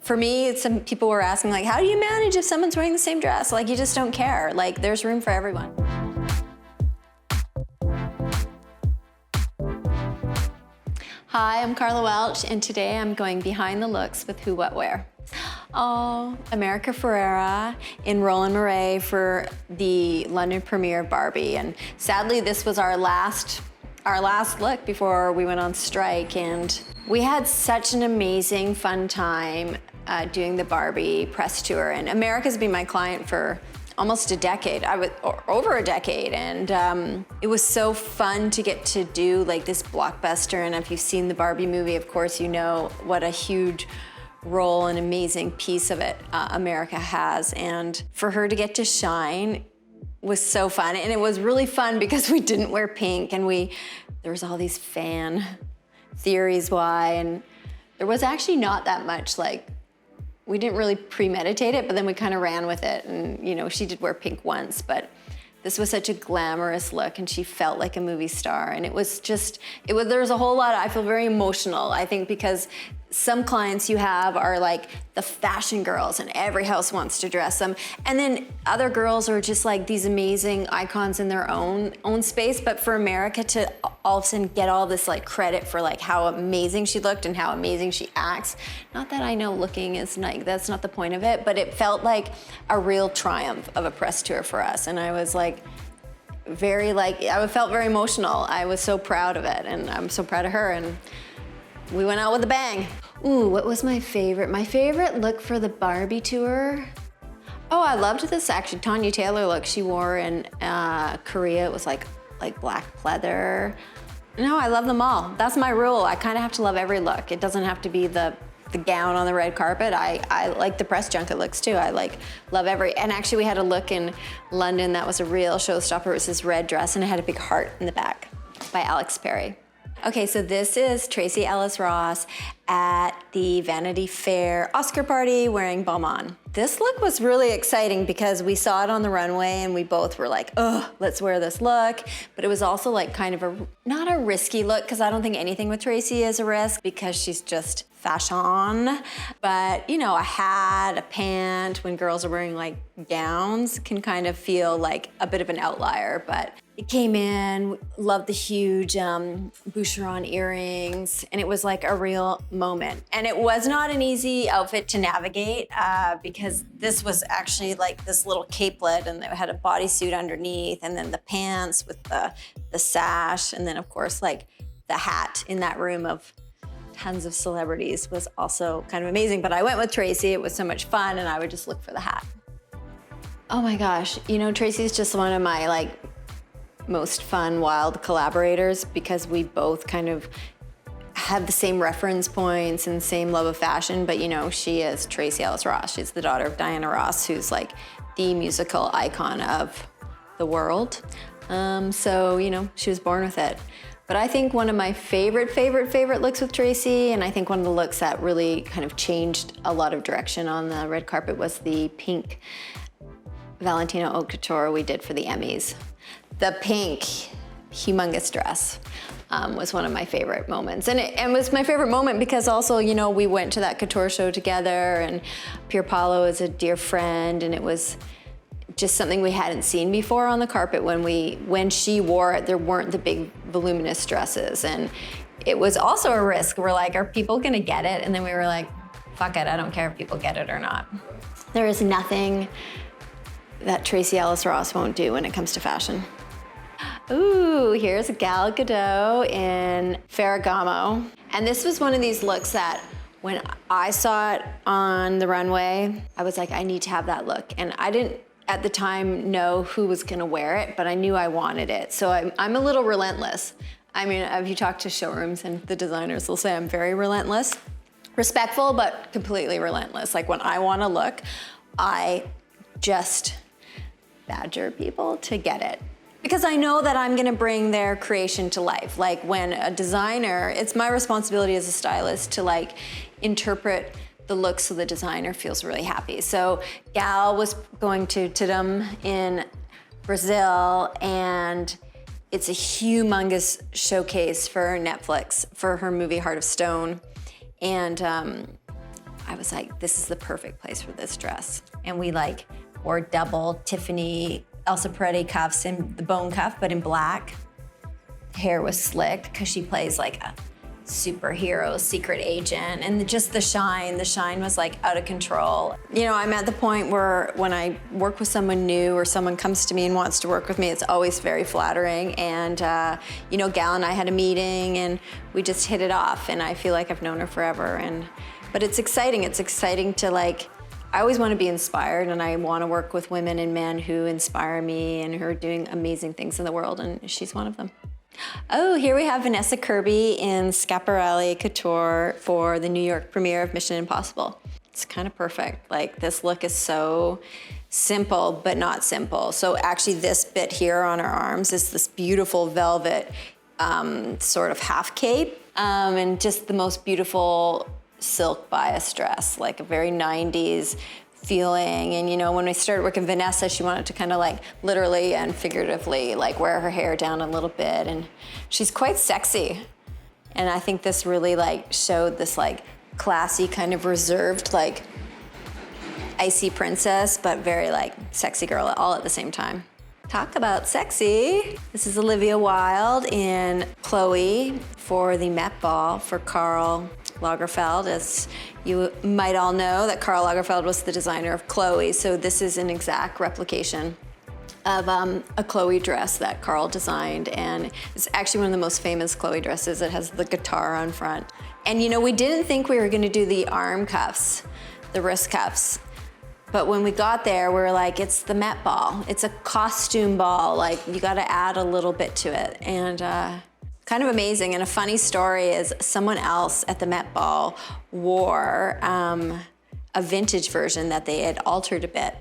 For me, some people were asking, like, how do you manage if someone's wearing the same dress? Like, you just don't care. Like, there's room for everyone. Hi, I'm Karla Welch, and today I'm going behind the looks with Who What Wear. Oh, America Ferrera in Roland Mouret for the London premiere of Barbie, and sadly this was our last look before we went on strike, and we had such an amazing, fun time doing the Barbie press tour. And America's been my client for almost a decade, over a decade, and it was so fun to get to do like this blockbuster. And if you've seen the Barbie movie, of course, you know what a huge role and amazing piece of it America has. And for her to get to shine was so fun. And it was really fun because we didn't wear pink, and there was all these fan theories why, and there was actually not that much, like, we didn't really premeditate it, but then we kind of ran with it. And, you know, she did wear pink once, but this was such a glamorous look, and she felt like a movie star. And there was a whole lot I feel very emotional, I think, because some clients you have are like the fashion girls, and every house wants to dress them. And then other girls are just like these amazing icons in their own space. But for America to all of a sudden get all this like credit for like how amazing she looked and how amazing she acts. Not that I know looking is like, that's not the point of it, but it felt like a real triumph of a press tour for us. And I was like, I felt very emotional. I was so proud of it, and I'm so proud of her. And we went out with a bang. Ooh, what was my favorite? My favorite look for the Barbie tour? Oh, I loved this actually Tanya Taylor look she wore in Korea. It was like black pleather. No, I love them all. That's my rule. I kind of have to love every look. It doesn't have to be the gown on the red carpet. I like the press junket looks too. I love and actually we had a look in London that was a real showstopper. It was this red dress and it had a big heart in the back by Alex Perry. Okay, so this is Tracee Ellis Ross at the Vanity Fair Oscar party wearing Balmain. This look was really exciting because we saw it on the runway and we both were like, oh, let's wear this look. But it was also like kind of not a risky look, because I don't think anything with Tracee is a risk because she's just fashion. But you know, a hat, a pant, when girls are wearing like gowns can kind of feel like a bit of an outlier. But it came in, loved the huge Boucheron earrings, and it was like a real moment. And it was not an easy outfit to navigate because this was actually like this little capelet, and it had a bodysuit underneath, and then the pants with the sash, and then of course like the hat in that room of tons of celebrities was also kind of amazing. But I went with Tracee, it was so much fun, and I would just look for the hat. Oh my gosh, you know, Tracee's just one of my like most fun, wild collaborators because we both kind of have the same reference points and same love of fashion, but you know, she is Tracee Ellis Ross. She's the daughter of Diana Ross, who's like the musical icon of the world. So, you know, she was born with it. But I think one of my favorite looks with Tracee, and I think one of the looks that really kind of changed a lot of direction on the red carpet was the pink Valentino Haute Couture we did for the Emmys. The pink, humongous dress was one of my favorite moments. And it was my favorite moment because also, you know, we went to that couture show together, and Pier Paolo is a dear friend, and it was just something we hadn't seen before on the carpet. When she wore it, there weren't the big voluminous dresses. And it was also a risk. We're like, are people gonna get it? And then we were like, fuck it, I don't care if people get it or not. There is nothing that Tracee Ellis Ross won't do when it comes to fashion. Ooh, here's Gal Gadot in Ferragamo. And this was one of these looks that when I saw it on the runway, I was like, I need to have that look. And I didn't at the time know who was gonna wear it, but I knew I wanted it. So I'm a little relentless. I mean, if you talk to showrooms and the designers, they'll say I'm very relentless. Respectful, but completely relentless. Like when I want a look, I just badger people to get it. Because I know that I'm gonna bring their creation to life. Like when a designer, it's my responsibility as a stylist to like interpret the look so the designer feels really happy. So Gal was going to Tudum in Brazil, and it's a humongous showcase for Netflix for her movie Heart of Stone. And I was like, this is the perfect place for this dress. And we like wore double Tiffany Elsa Peretti cuffs and the bone cuff, but in black. Hair was slicked because she plays like a superhero secret agent, and just the shine was like out of control. You know, I'm at the point where when I work with someone new or someone comes to me and wants to work with me, it's always very flattering. And you know, Gal and I had a meeting and we just hit it off, and I feel like I've known her forever. But it's exciting. It's exciting to like, I always want to be inspired, and I want to work with women and men who inspire me and who are doing amazing things in the world, and she's one of them. Oh, here we have Vanessa Kirby in Schiaparelli Couture for the New York premiere of Mission Impossible. It's kind of perfect. Like, this look is so simple, but not simple. So actually this bit here on her arms is this beautiful velvet sort of half cape, and just the most beautiful silk bias dress, like a very 90s feeling. And you know, when I started working with Vanessa, she wanted to kind of like literally and figuratively like wear her hair down a little bit, and she's quite sexy. And I think this really like showed this like classy, kind of reserved, like icy princess, but very like sexy girl all at the same time. Talk about sexy. This is Olivia Wilde in Chloe for the Met Ball for Karl Lagerfeld. As you might all know, that Karl Lagerfeld was the designer of Chloe, so this is an exact replication of a Chloe dress that Karl designed, and it's actually one of the most famous Chloe dresses. It has the guitar on front. And you know, we didn't think we were gonna do the arm cuffs, the wrist cuffs, but when we got there, we were like, it's the Met Ball. It's a costume ball, like you gotta add a little bit to it. And kind of amazing. And a funny story is someone else at the Met Ball wore a vintage version that they had altered a bit.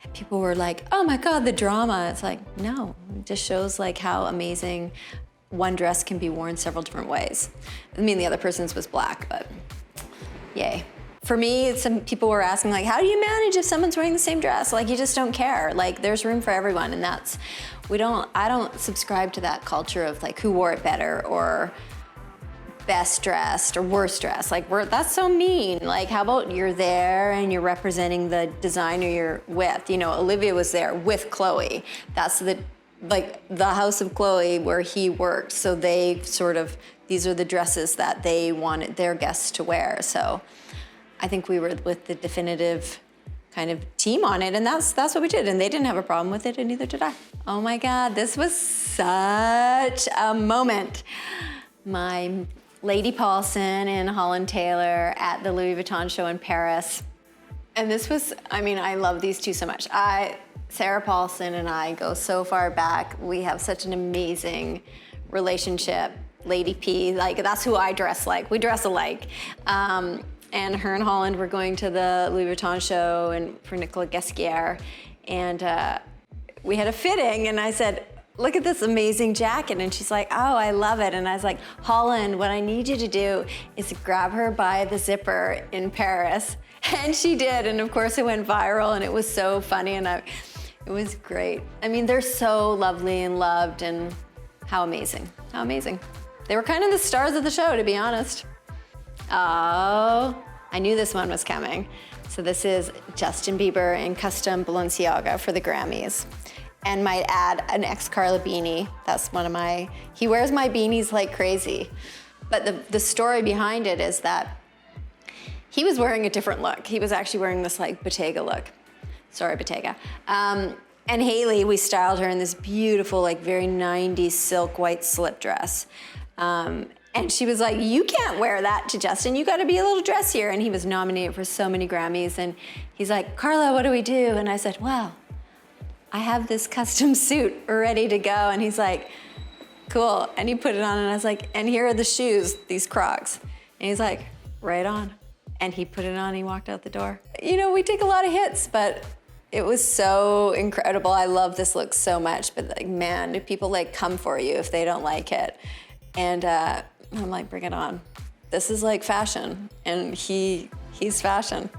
And people were like, oh my God, the drama. It's like, no, it just shows like how amazing one dress can be worn several different ways. I mean, the other person's was black, but yay. For me, some people were asking like, how do you manage if someone's wearing the same dress? Like, you just don't care. Like, there's room for everyone, and that's, I don't subscribe to that culture of like who wore it better or best dressed or worst dressed. Like, that's so mean. Like, how about you're there and you're representing the designer you're with? You know, Olivia was there with Chloe. That's the house of Chloe where he worked. So they sort of, these are the dresses that they wanted their guests to wear. So I think we were with the definitive kind of team on it, and that's what we did, and they didn't have a problem with it, and neither did I. Oh my God, this was such a moment. My Lady Paulson and Holland Taylor at the Louis Vuitton show in Paris. And this was, I mean, I love these two so much. Sarah Paulson and I go so far back. We have such an amazing relationship. Lady P, like that's who I dress like. We dress alike. And her and Holland were going to the Louis Vuitton show and for Nicolas Ghesquière, and we had a fitting, and I said, look at this amazing jacket, and she's like, oh, I love it. And I was like, Holland, what I need you to do is grab her by the zipper in Paris. And she did, and of course it went viral, and it was so funny, and it was great. I mean, they're so lovely and loved, and how amazing, how amazing. They were kind of the stars of the show, to be honest. Oh, I knew this one was coming. So this is Justin Bieber in custom Balenciaga for the Grammys. And might add an ex-Karla beanie. That's one of my, he wears my beanies like crazy. But the story behind it is that he was wearing a different look. He was actually wearing this like Bottega look. Sorry, Bottega. And Hailey, we styled her in this beautiful, like very 90s silk white slip dress. And she was like, you can't wear that to Justin. You gotta be a little dressier. And he was nominated for so many Grammys. And he's like, Karla, what do we do? And I said, well, I have this custom suit ready to go. And he's like, cool. And he put it on, and I was like, and here are the shoes, these Crocs. And he's like, right on. And he put it on, and he walked out the door. You know, we take a lot of hits, but it was so incredible. I love this look so much, but like, man, do people like come for you if they don't like it? And I'm like, bring it on. This is like fashion, and he's fashion.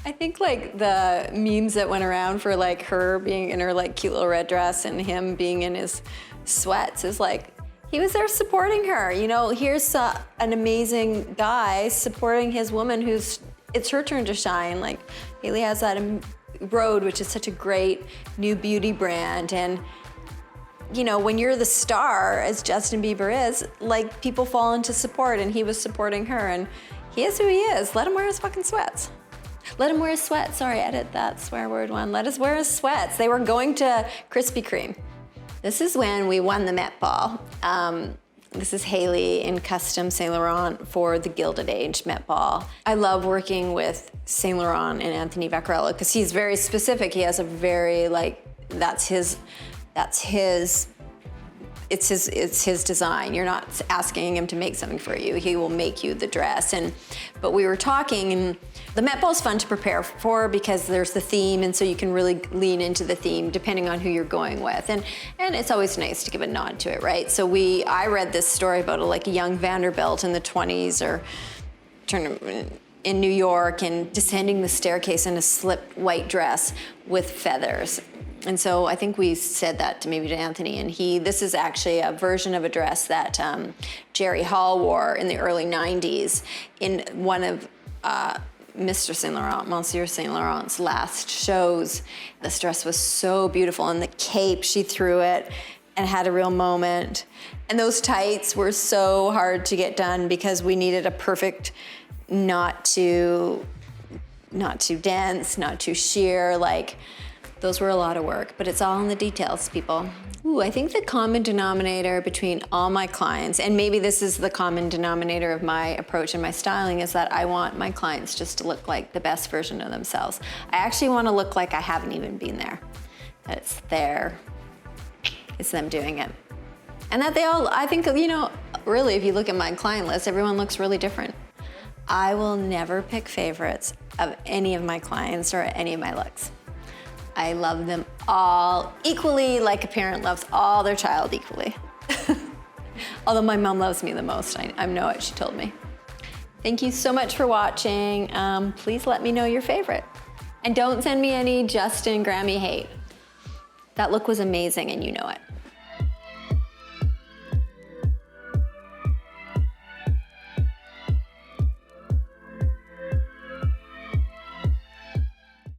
I think like the memes that went around for like her being in her like cute little red dress and him being in his sweats is like, he was there supporting her. You know, here's an amazing guy supporting his woman who's it's her turn to shine. Like, Hailey has that Rhode, which is such a great new beauty brand. And, you know, when you're the star, as Justin Bieber is, like, people fall into support, and he was supporting her, and he is who he is. Let him wear his fucking sweats. Let him wear his sweats. Sorry, edit that swear word one. Let us wear his sweats. They were going to Krispy Kreme. This is when we won the Met Ball. This is Hailey in custom Saint Laurent for the Gilded Age Met Ball. I love working with Saint Laurent and Anthony Vaccarello because he's very specific. He has a very, like, it's his design. You're not asking him to make something for you. He will make you the dress. But we were talking, and the Met Ball is fun to prepare for because there's the theme, and so you can really lean into the theme depending on who you're going with. And it's always nice to give a nod to it, right? So I read this story about a young Vanderbilt in the 20s or in New York and descending the staircase in a slipped white dress with feathers. And so I think we said that to Anthony, and this is actually a version of a dress that Jerry Hall wore in the early 90s in one of Mr. Saint Laurent, Monsieur Saint Laurent's last shows. This dress was so beautiful, and the cape, she threw it and had a real moment. And those tights were so hard to get done because we needed a perfect, not too dense, not too sheer, those were a lot of work, but it's all in the details, people. Ooh, I think the common denominator between all my clients, and maybe this is the common denominator of my approach and my styling, is that I want my clients just to look like the best version of themselves. I actually want to look like I haven't even been there. That it's there. It's them doing it. And that I think, really, if you look at my client list, everyone looks really different. I will never pick favorites of any of my clients or any of my looks. I love them all equally, like a parent loves all their child equally. Although my mom loves me the most. I know it, she told me. Thank you so much for watching. Please let me know your favorite. And don't send me any Justin Grammy hate. That look was amazing, and you know it.